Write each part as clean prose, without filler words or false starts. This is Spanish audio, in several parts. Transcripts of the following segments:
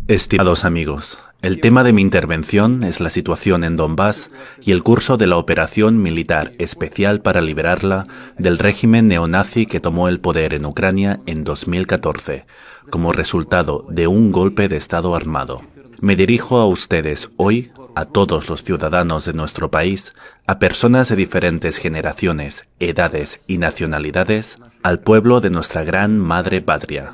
Estimados amigos, el tema de mi intervención es la situación en Donbass y el curso de la operación militar especial para liberarla del régimen neonazi que tomó el poder en Ucrania en 2014, como resultado de un golpe de Estado armado. Me dirijo a ustedes hoy, a todos los ciudadanos de nuestro país, a personas de diferentes generaciones, edades y nacionalidades, al pueblo de nuestra gran madre patria,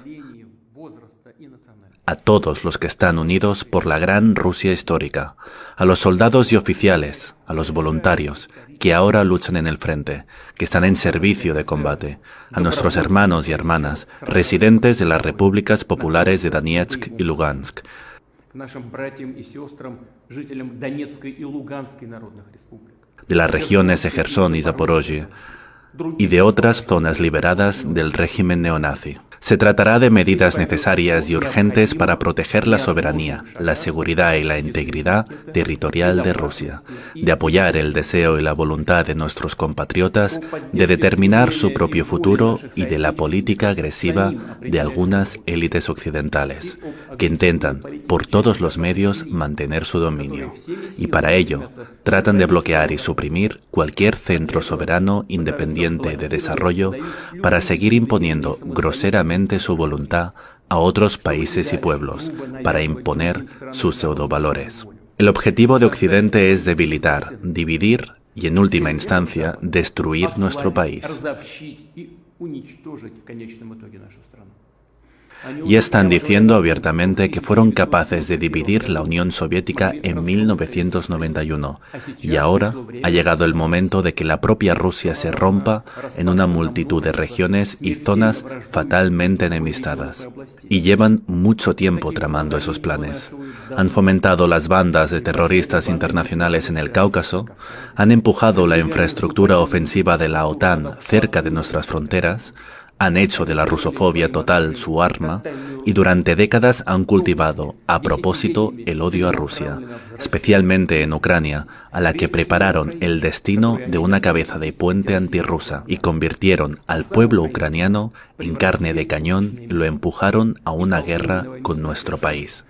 a todos los que están unidos por la gran Rusia histórica, a los soldados y oficiales, a los voluntarios, que ahora luchan en el frente, que están en servicio de combate, a nuestros hermanos y hermanas, residentes de las repúblicas populares de Donetsk y Lugansk, de las regiones de Jersón y Zaporozhye, y de otras zonas liberadas del régimen neonazi. Se tratará de medidas necesarias y urgentes para proteger la soberanía, la seguridad y la integridad territorial de Rusia, de apoyar el deseo y la voluntad de nuestros compatriotas de determinar su propio futuro y de la política agresiva de algunas élites occidentales, que intentan, por todos los medios, mantener su dominio. Y para ello, tratan de bloquear y suprimir cualquier centro soberano independiente de desarrollo para seguir imponiendo groseramente su voluntad a otros países y pueblos, para imponer sus pseudovalores. El objetivo de Occidente es debilitar, dividir y, en última instancia, destruir nuestro país. Y están diciendo abiertamente que fueron capaces de dividir la Unión Soviética en 1991. Y ahora ha llegado el momento de que la propia Rusia se rompa en una multitud de regiones y zonas fatalmente enemistadas. Y llevan mucho tiempo tramando esos planes. Han fomentado las bandas de terroristas internacionales en el Cáucaso, han empujado la infraestructura ofensiva de la OTAN cerca de nuestras fronteras, han hecho de la rusofobia total su arma y durante décadas han cultivado, a propósito, el odio a Rusia, especialmente en Ucrania, a la que prepararon el destino de una cabeza de puente antirrusa y convirtieron al pueblo ucraniano en carne de cañón y lo empujaron a una guerra con nuestro país.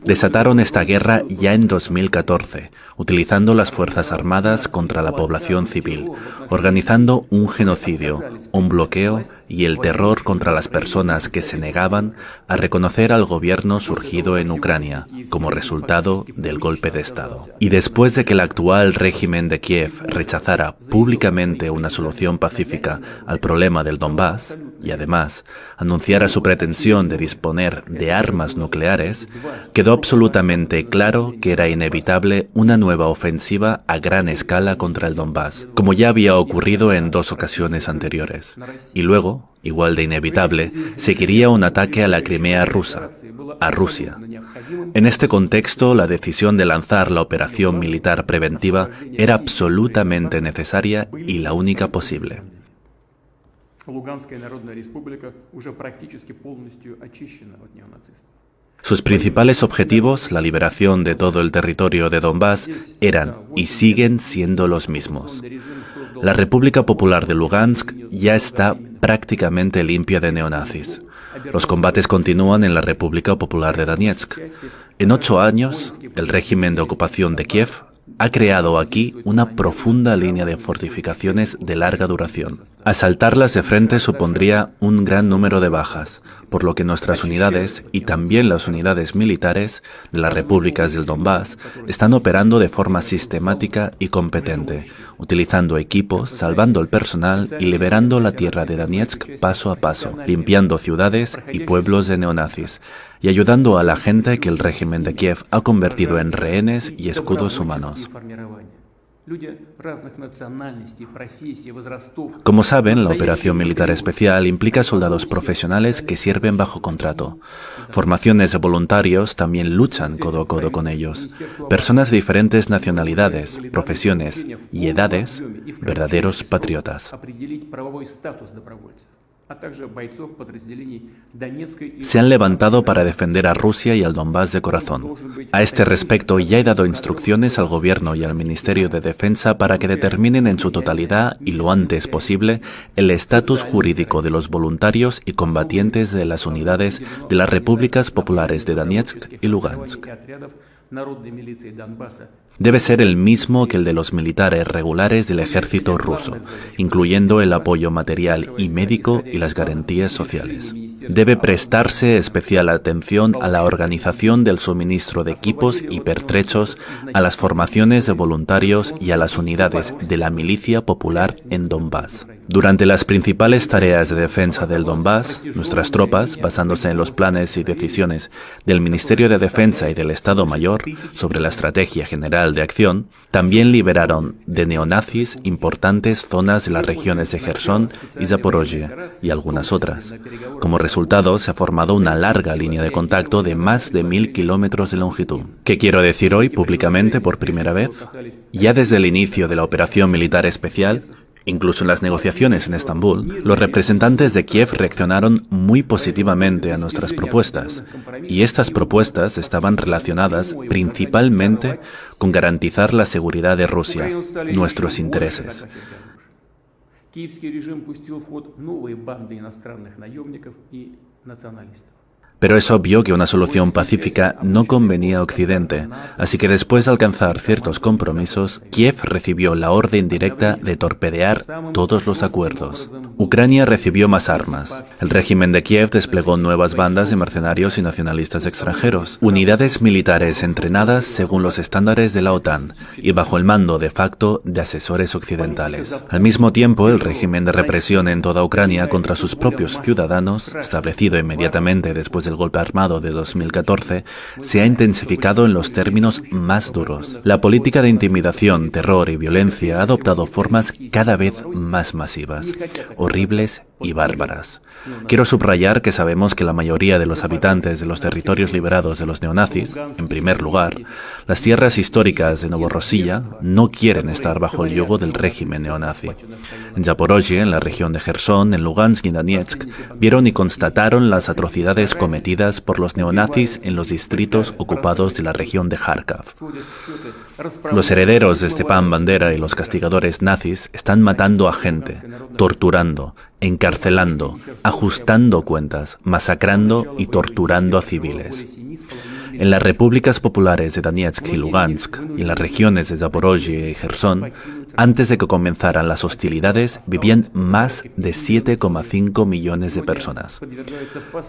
Desataron esta guerra ya en 2014, utilizando las Fuerzas Armadas contra la población civil, organizando un genocidio, un bloqueo y el terror contra las personas que se negaban a reconocer al gobierno surgido en Ucrania como resultado del golpe de Estado. Y después de que el actual régimen de Kiev rechazara públicamente una solución pacífica al problema del Donbass, y además anunciara su pretensión de disponer de armas nucleares, quedó absolutamente claro que era inevitable una nueva ofensiva a gran escala contra el Donbass, como ya había ocurrido en 2 ocasiones anteriores. Y luego, igual de inevitable, seguiría un ataque a la Crimea rusa, a Rusia. En este contexto, la decisión de lanzar la operación militar preventiva era absolutamente necesaria y la única posible. Sus principales objetivos, la liberación de todo el territorio de Donbass, eran y siguen siendo los mismos. La República Popular de Lugansk ya está prácticamente limpia de neonazis. Los combates continúan en la República Popular de Donetsk. En 8 años, el régimen de ocupación de Kiev ha creado aquí una profunda línea de fortificaciones de larga duración. Asaltarlas de frente supondría un gran número de bajas, por lo que nuestras unidades, y también las unidades militares de las repúblicas del Donbass, están operando de forma sistemática y competente, utilizando equipos, salvando el personal y liberando la tierra de Donetsk paso a paso, limpiando ciudades y pueblos de neonazis, y ayudando a la gente que el régimen de Kiev ha convertido en rehenes y escudos humanos. Como saben, la operación militar especial implica soldados profesionales que sirven bajo contrato. Formaciones de voluntarios también luchan codo a codo con ellos. Personas de diferentes nacionalidades, profesiones y edades, verdaderos patriotas. se han levantado para defender a Rusia y al Donbass de corazón. A este respecto, ya he dado instrucciones al Gobierno y al Ministerio de Defensa para que determinen en su totalidad y lo antes posible el estatus jurídico de los voluntarios y combatientes de las unidades de las Repúblicas Populares de Donetsk y Lugansk. Debe ser el mismo que el de los militares regulares del ejército ruso, incluyendo el apoyo material y médico y las garantías sociales. Debe prestarse especial atención a la organización del suministro de equipos y pertrechos, a las formaciones de voluntarios y a las unidades de la milicia popular en Donbass. Durante las principales tareas de defensa del Donbass, nuestras tropas, basándose en los planes y decisiones del Ministerio de Defensa y del Estado Mayor sobre la estrategia general de acción, también liberaron de neonazis importantes zonas de las regiones de Jersón y Zaporozhye y algunas otras. Como resultado, se ha formado una larga línea de contacto de más de 1000 kilómetros de longitud. ¿Qué quiero decir hoy públicamente por primera vez? Ya desde el inicio de la operación militar especial, incluso en las negociaciones en Estambul, los representantes de Kiev reaccionaron muy positivamente a nuestras propuestas, y estas propuestas estaban relacionadas principalmente con garantizar la seguridad de Rusia, nuestros intereses. Pero es obvio que una solución pacífica no convenía a Occidente, así que después de alcanzar ciertos compromisos, Kiev recibió la orden directa de torpedear todos los acuerdos. Ucrania recibió más armas. El régimen de Kiev desplegó nuevas bandas de mercenarios y nacionalistas extranjeros, unidades militares entrenadas según los estándares de la OTAN y bajo el mando de facto de asesores occidentales. Al mismo tiempo, el régimen de represión en toda Ucrania contra sus propios ciudadanos, establecido inmediatamente después del golpe armado de 2014, se ha intensificado en los términos más duros. La política de intimidación, terror y violencia ha adoptado formas cada vez más masivas, horribles y bárbaras. Quiero subrayar que sabemos que la mayoría de los habitantes de los territorios liberados de los neonazis, en primer lugar, las tierras históricas de Novorossiya, no quieren estar bajo el yugo del régimen neonazi. En Zaporozhye, en la región de Jersón, en Lugansk y Donetsk, vieron y constataron las atrocidades cometidas por los neonazis en los distritos ocupados de la región de Kharkov. Los herederos de Stepan Bandera y los castigadores nazis están matando a gente, torturando, encarcelando, ajustando cuentas, masacrando y torturando a civiles. En las repúblicas populares de Donetsk y Lugansk, y en las regiones de Zaporozhye y Jersón, antes de que comenzaran las hostilidades, vivían más de 7,5 millones de personas.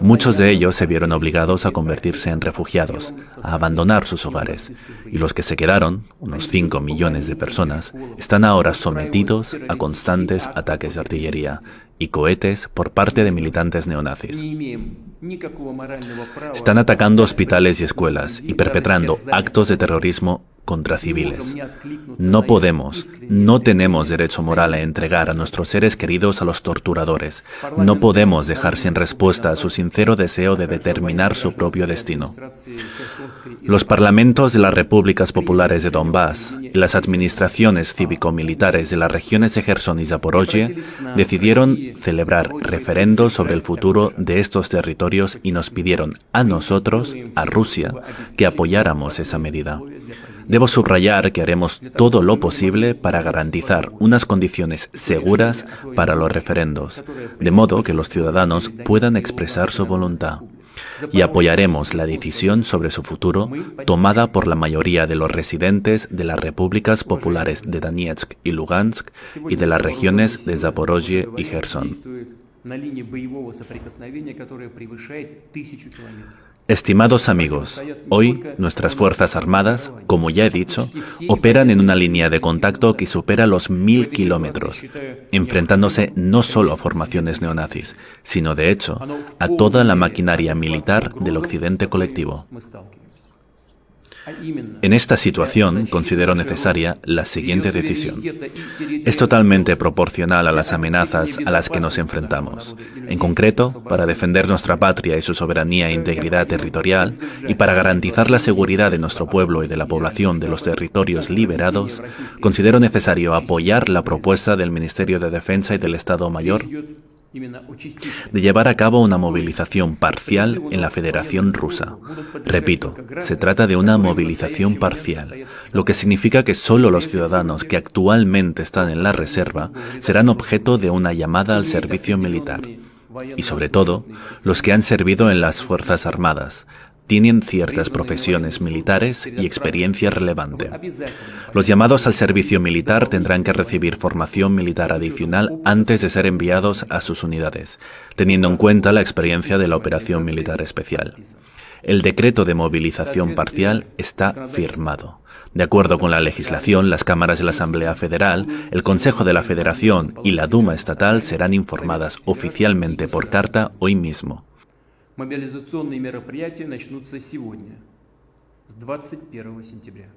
Muchos de ellos se vieron obligados a convertirse en refugiados, a abandonar sus hogares, y los que se quedaron, unos 5 millones de personas, están ahora sometidos a constantes ataques de artillería y cohetes por parte de militantes neonazis. Están atacando hospitales y escuelas y perpetrando actos de terrorismo contra civiles. No podemos, no tenemos derecho moral a entregar a nuestros seres queridos a los torturadores. No podemos dejar sin respuesta a su sincero deseo de determinar su propio destino. Los parlamentos de las repúblicas populares de Donbass y las administraciones cívico-militares de las regiones de Jersón y Zaporozhye decidieron celebrar referendos sobre el futuro de estos territorios y nos pidieron a nosotros, a Rusia, que apoyáramos esa medida. Debo subrayar que haremos todo lo posible para garantizar unas condiciones seguras para los referendos, de modo que los ciudadanos puedan expresar su voluntad. Y apoyaremos la decisión sobre su futuro tomada por la mayoría de los residentes de las repúblicas populares de Donetsk y Lugansk y de las regiones de Zaporozhye y Jersón. Estimados amigos, hoy nuestras Fuerzas Armadas, como ya he dicho, operan en una línea de contacto que supera los 1000 kilómetros, enfrentándose no solo a formaciones neonazis, sino de hecho a toda la maquinaria militar del occidente colectivo. En esta situación considero necesaria la siguiente decisión. Es totalmente proporcional a las amenazas a las que nos enfrentamos. En concreto, para defender nuestra patria y su soberanía e integridad territorial, y para garantizar la seguridad de nuestro pueblo y de la población de los territorios liberados, considero necesario apoyar la propuesta del Ministerio de Defensa y del Estado Mayor de llevar a cabo una movilización parcial en la Federación Rusa. Repito, se trata de una movilización parcial, lo que significa que solo los ciudadanos que actualmente están en la reserva serán objeto de una llamada al servicio militar. Y sobre todo, los que han servido en las Fuerzas Armadas, tienen ciertas profesiones militares y experiencia relevante. Los llamados al servicio militar tendrán que recibir formación militar adicional antes de ser enviados a sus unidades, teniendo en cuenta la experiencia de la operación militar especial. El decreto de movilización parcial está firmado. De acuerdo con la legislación, las cámaras de la Asamblea Federal, el Consejo de la Federación y la Duma Estatal serán informadas oficialmente por carta hoy mismo. Мобилизационные мероприятия начнутся сегодня, с 21 сентября.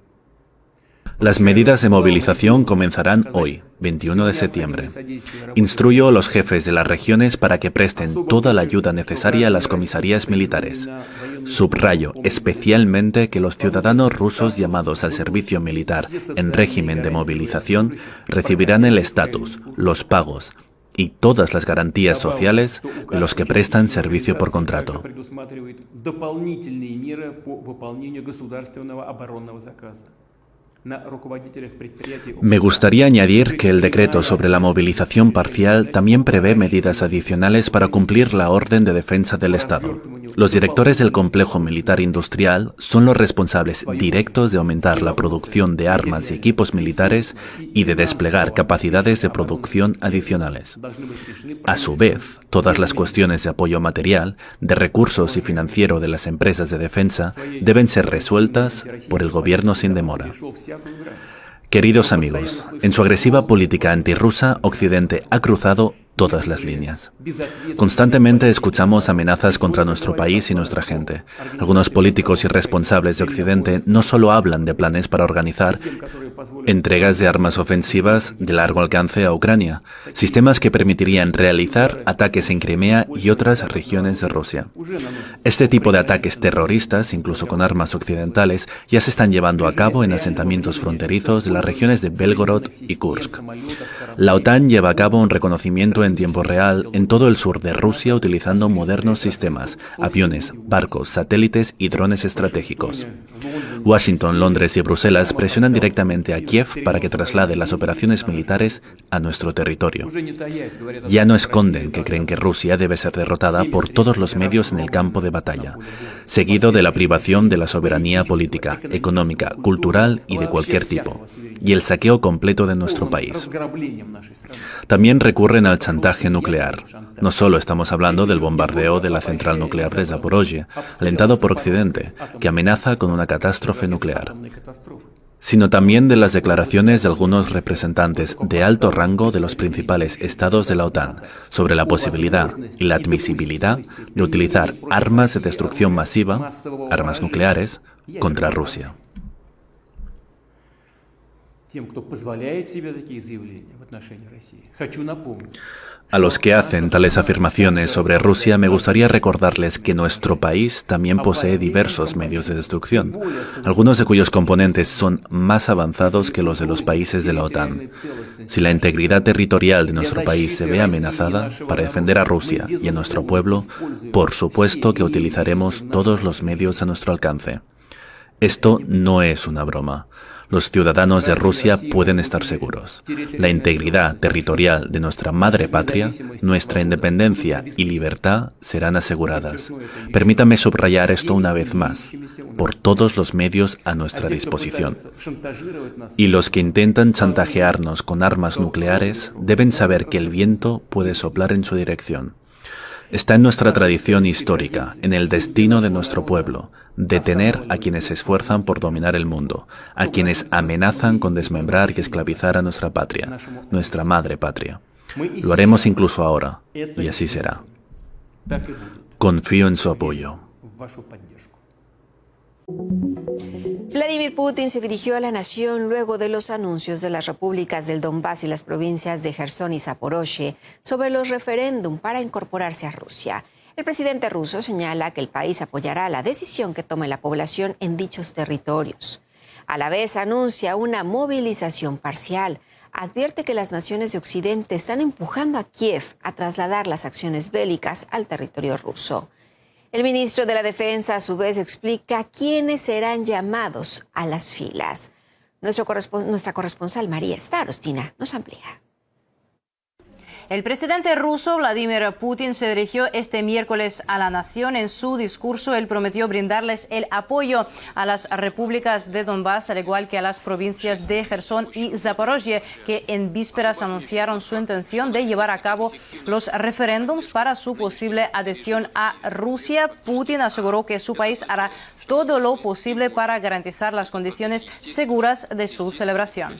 Las medidas de movilización comenzarán hoy, 21 de septiembre. Instruyo a los jefes de las regiones para que presten toda la ayuda necesaria a las comisarías militares. Subrayo especialmente que los ciudadanos rusos llamados al servicio militar en régimen de movilización recibirán el estatus, los pagos y todas las garantías sociales de los que prestan servicio por contrato. Me gustaría añadir que el decreto sobre la movilización parcial también prevé medidas adicionales para cumplir la orden de defensa del Estado. Los directores del complejo militar industrial son los responsables directos de aumentar la producción de armas y equipos militares y de desplegar capacidades de producción adicionales. A su vez, todas las cuestiones de apoyo material, de recursos y financiero de las empresas de defensa deben ser resueltas por el gobierno sin demora. Queridos amigos, en su agresiva política antirrusa, Occidente ha cruzado todas las líneas. Constantemente escuchamos amenazas contra nuestro país y nuestra gente. Algunos políticos y responsables de Occidente no solo hablan de planes para organizar entregas de armas ofensivas de largo alcance a Ucrania, sistemas que permitirían realizar ataques en Crimea y otras regiones de Rusia. Este tipo de ataques terroristas, incluso con armas occidentales, ya se están llevando a cabo en asentamientos fronterizos de las regiones de Belgorod y Kursk. La OTAN lleva a cabo un reconocimiento en tiempo real en todo el sur de Rusia utilizando modernos sistemas, aviones, barcos, satélites y drones estratégicos. Washington, Londres y Bruselas presionan directamente a Kiev para que traslade las operaciones militares a nuestro territorio. Ya no esconden que creen que Rusia debe ser derrotada por todos los medios en el campo de batalla, seguido de la privación de la soberanía política, económica, cultural y de cualquier tipo, y el saqueo completo de nuestro país. También recurren al chantaje nuclear. No solo estamos hablando del bombardeo de la central nuclear de Zaporozhye, alentado por Occidente, que amenaza con una catástrofe nuclear, sino también de las declaraciones de algunos representantes de alto rango de los principales estados de la OTAN sobre la posibilidad y la admisibilidad de utilizar armas de destrucción masiva, armas nucleares, contra Rusia. A los que hacen tales afirmaciones sobre Rusia me gustaría recordarles que nuestro país también posee diversos medios de destrucción, algunos de cuyos componentes son más avanzados que los de los países de la OTAN. Si la integridad territorial de nuestro país se ve amenazada para defender a Rusia y a nuestro pueblo, por supuesto que utilizaremos todos los medios a nuestro alcance. Esto no es una broma. Los ciudadanos de Rusia pueden estar seguros. La integridad territorial de nuestra madre patria, nuestra independencia y libertad serán aseguradas. Permítame subrayar esto una vez más, por todos los medios a nuestra disposición. Y los que intentan chantajearnos con armas nucleares deben saber que el viento puede soplar en su dirección. Está en nuestra tradición histórica, en el destino de nuestro pueblo, detener a quienes se esfuerzan por dominar el mundo, a quienes amenazan con desmembrar y esclavizar a nuestra patria, nuestra madre patria. Lo haremos incluso ahora, y así será. Confío en su apoyo. Vladimir Putin se dirigió a la nación luego de los anuncios de las repúblicas del Donbass y las provincias de Jersón y Zaporozhye sobre los referéndum para incorporarse a Rusia. El presidente ruso señala que el país apoyará la decisión que tome la población en dichos territorios. A la vez anuncia una movilización parcial. advierte que las naciones de Occidente están empujando a Kiev a trasladar las acciones bélicas al territorio ruso. El ministro de la Defensa, a su vez, explica quiénes serán llamados a las filas. Nuestra corresponsal María Starostina nos amplía. El presidente ruso Vladimir Putin se dirigió este miércoles a la nación. En su discurso, él prometió brindarles el apoyo a las repúblicas de Donbass, al igual que a las provincias de Jersón y Zaporozhye, que en vísperas anunciaron su intención de llevar a cabo los referéndums para su posible adhesión a Rusia. Putin aseguró que su país hará todo lo posible para garantizar las condiciones seguras de su celebración.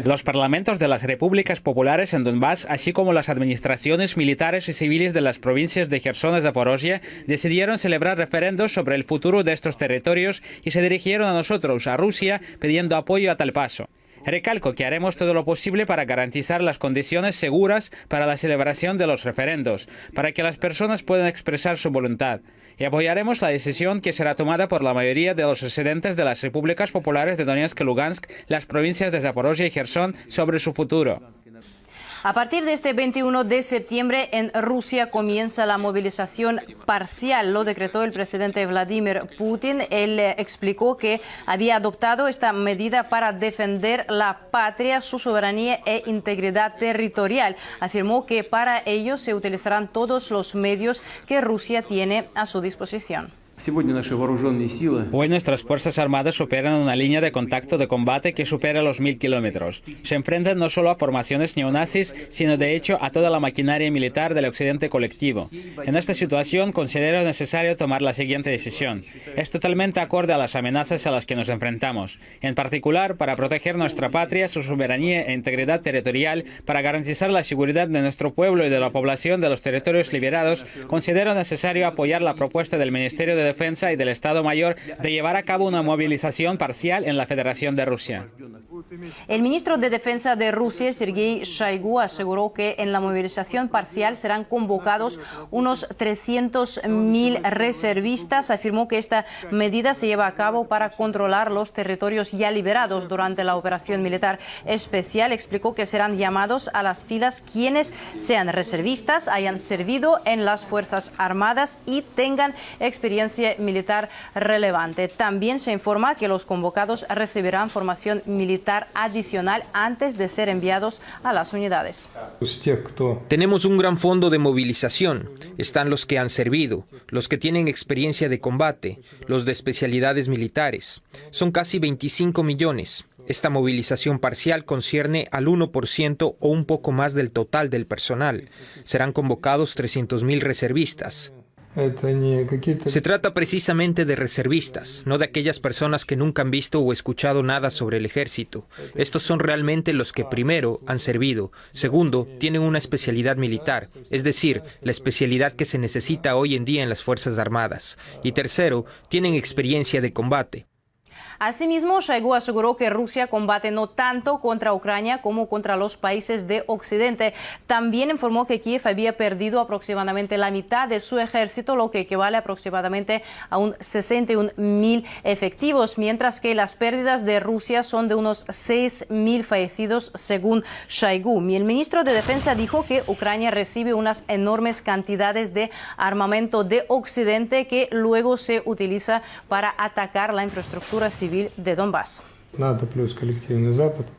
Los parlamentos de las repúblicas populares en Donbass, así como las administraciones militares y civiles de las provincias de Jersón y Zaporozhye, decidieron celebrar referendos sobre el futuro de estos territorios y se dirigieron a nosotros, a Rusia, pidiendo apoyo a tal paso. Recalco que haremos todo lo posible para garantizar las condiciones seguras para la celebración de los referendos, para que las personas puedan expresar su voluntad. Y apoyaremos la decisión que será tomada por la mayoría de los residentes de las repúblicas populares de Donetsk y Lugansk, las provincias de Zaporozhye y Jersón, sobre su futuro. A partir de este 21 de septiembre en Rusia comienza la movilización parcial. Lo decretó el presidente Vladimir Putin. Él explicó que había adoptado esta medida para defender la patria, su soberanía e integridad territorial. Afirmó que para ello se utilizarán todos los medios que Rusia tiene a su disposición. Hoy nuestras Fuerzas Armadas operan una línea de contacto de combate que supera los 1000 kilómetros. Se enfrentan no solo a formaciones neonazis, sino de hecho a toda la maquinaria militar del Occidente colectivo. En esta situación considero necesario tomar la siguiente decisión. Es totalmente acorde a las amenazas a las que nos enfrentamos. En particular, para proteger nuestra patria, su soberanía e integridad territorial, para garantizar la seguridad de nuestro pueblo y de la población de los territorios liberados, considero necesario apoyar la propuesta del Ministerio de Defensa y del Estado Mayor de llevar a cabo una movilización parcial en la Federación de Rusia. El ministro de Defensa de Rusia, Sergei Shoigu, aseguró que en la movilización parcial serán convocados unos 300.000 reservistas. Afirmó que esta medida se lleva a cabo para controlar los territorios ya liberados durante la operación militar especial. Explicó que serán llamados a las filas quienes sean reservistas, hayan servido en las Fuerzas Armadas y tengan experiencia militar relevante. También se informa que los convocados recibirán formación militar adicional antes de ser enviados a las unidades. Tenemos un gran fondo de movilización. Están los que han servido, los que tienen experiencia de combate, los de especialidades militares. Son casi 25 millones. Esta movilización parcial concierne al 1% o un poco más del total del personal. Serán convocados 300.000 reservistas. Se trata precisamente de reservistas, no de aquellas personas que nunca han visto o escuchado nada sobre el ejército. Estos son realmente los que primero han servido, segundo, tienen una especialidad militar, es decir, la especialidad que se necesita hoy en día en las Fuerzas Armadas, y tercero, tienen experiencia de combate. Asimismo, Shoigu aseguró que Rusia combate no tanto contra Ucrania como contra los países de Occidente. También informó que Kiev había perdido aproximadamente la mitad de su ejército, lo que equivale aproximadamente a 61.000 efectivos, mientras que las pérdidas de Rusia son de unos 6.000 fallecidos, según Shoigu. El ministro de Defensa dijo que Ucrania recibe unas enormes cantidades de armamento de Occidente que luego se utiliza para atacar la infraestructura civil de Donbass.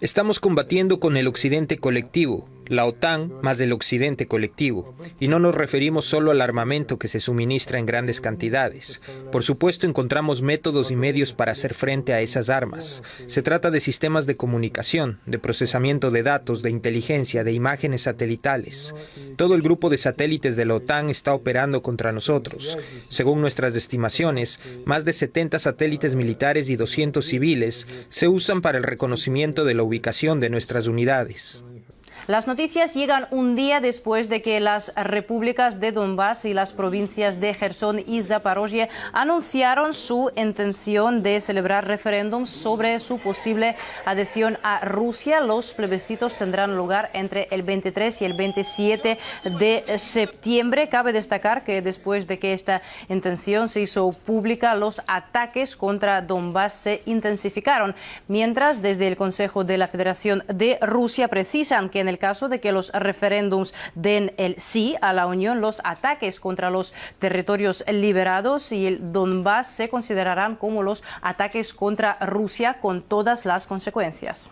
Estamos combatiendo con el Occidente colectivo, la OTAN más el Occidente colectivo, y no nos referimos solo al armamento que se suministra en grandes cantidades. Por supuesto, encontramos métodos y medios para hacer frente a esas armas. Se trata de sistemas de comunicación, de procesamiento de datos, de inteligencia, de imágenes satelitales. Todo el grupo de satélites de la OTAN está operando contra nosotros. Según nuestras estimaciones, más de 70 satélites militares y 200 civiles se usan para el reconocimiento de la ubicación de nuestras unidades. Las noticias llegan un día después de que las repúblicas de Donbass y las provincias de Gerson y Zaporozhye anunciaron su intención de celebrar referéndums sobre su posible adhesión a Rusia. Los plebiscitos tendrán lugar entre el 23 y el 27 de septiembre. Cabe destacar que después de que esta intención se hizo pública, los ataques contra Donbass se intensificaron, mientras desde el Consejo de la Federación de Rusia precisan que en el caso de que los referéndums den el sí a la unión, los ataques contra los territorios liberados y el Donbass se considerarán como los ataques contra Rusia con todas las consecuencias.